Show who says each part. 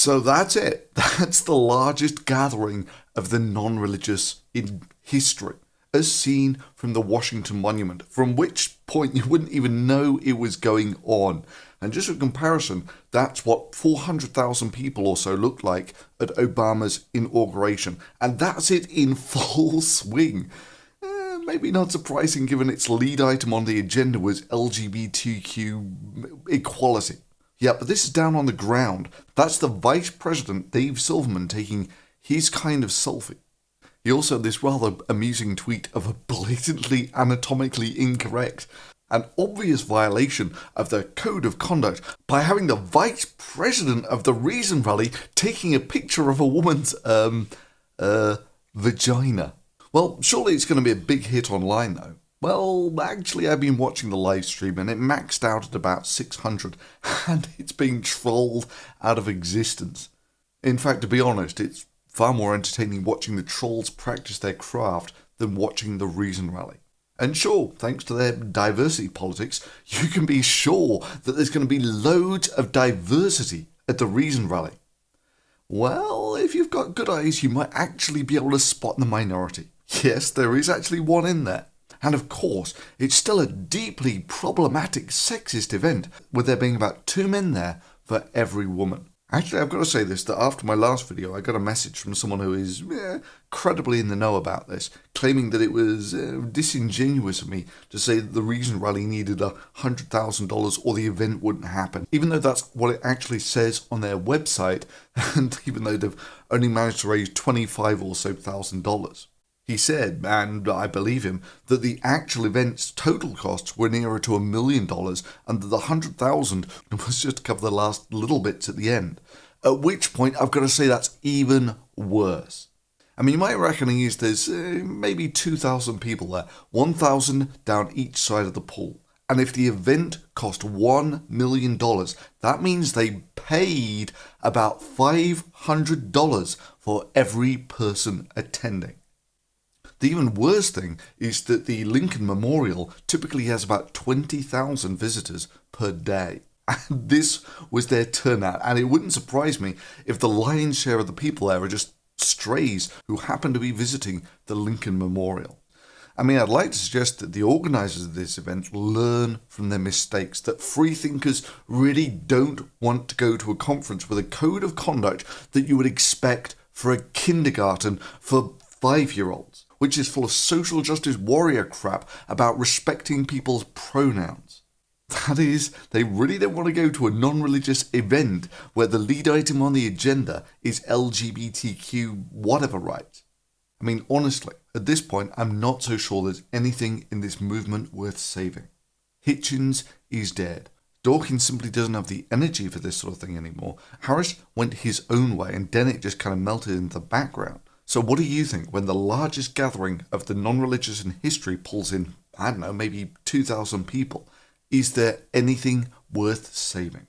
Speaker 1: So that's it. That's the largest gathering of the non-religious in history, as seen from the Washington Monument, from which point you wouldn't even know it was going on. And just for comparison, that's what 400,000 people or so looked like at Obama's inauguration. And that's it in full swing. Maybe not surprising given its lead item on the agenda was LGBTQ equality. Yeah, but this is down on the ground. That's the Vice President, Dave Silverman, taking his kind of selfie. He also had this rather amusing tweet of a blatantly anatomically incorrect, an obvious violation of the code of conduct by having the Vice President of the Reason Rally taking a picture of a woman's, vagina. Well, surely it's going to be a big hit online though. Well, actually I've been watching the live stream and it maxed out at about 600 and it's being trolled out of existence. In fact, to be honest, it's far more entertaining watching the trolls practice their craft than watching the Reason Rally. And sure, thanks to their diversity politics, you can be sure that there's going to be loads of diversity at the Reason Rally. Well, if you've got good eyes, you might actually be able to spot the minority. Yes, there is actually one in there. And of course, it's still a deeply problematic sexist event, with there being about 2 men there for every woman. Actually, I've got to say this, that after my last video, I got a message from someone who is credibly in the know about this, claiming that it was disingenuous of me to say that the Reason Rally needed $100,000 or the event wouldn't happen, even though that's what it actually says on their website, and even though they've only managed to raise $25,000 or so. He said, and I believe him, that the actual event's total costs were nearer to $1 million and that the $100,000 was just to cover the last little bits at the end. At which point, I've got to say that's even worse. I mean, my reckoning is there's maybe 2,000 people there, 1,000 down each side of the pool. And if the event cost $1 million, that means they paid about $500 for every person attending. The even worse thing is that the Lincoln Memorial typically has about 20,000 visitors per day. And this was their turnout, and it wouldn't surprise me if the lion's share of the people there are just strays who happen to be visiting the Lincoln Memorial. I mean, I'd like to suggest that the organisers of this event learn from their mistakes, that freethinkers really don't want to go to a conference with a code of conduct that you would expect for a kindergarten for 5-year-olds. Which is full of social justice warrior crap about respecting people's pronouns. That is, they really don't want to go to a non-religious event where the lead item on the agenda is LGBTQ whatever right. I mean, honestly, at this point, I'm not so sure there's anything in this movement worth saving. Hitchens is dead. Dawkins simply doesn't have the energy for this sort of thing anymore. Harris went his own way and Dennett just kind of melted into the background. So what do you think when the largest gathering of the non-religious in history pulls in, I don't know, maybe 2,000 people? Is there anything worth saving?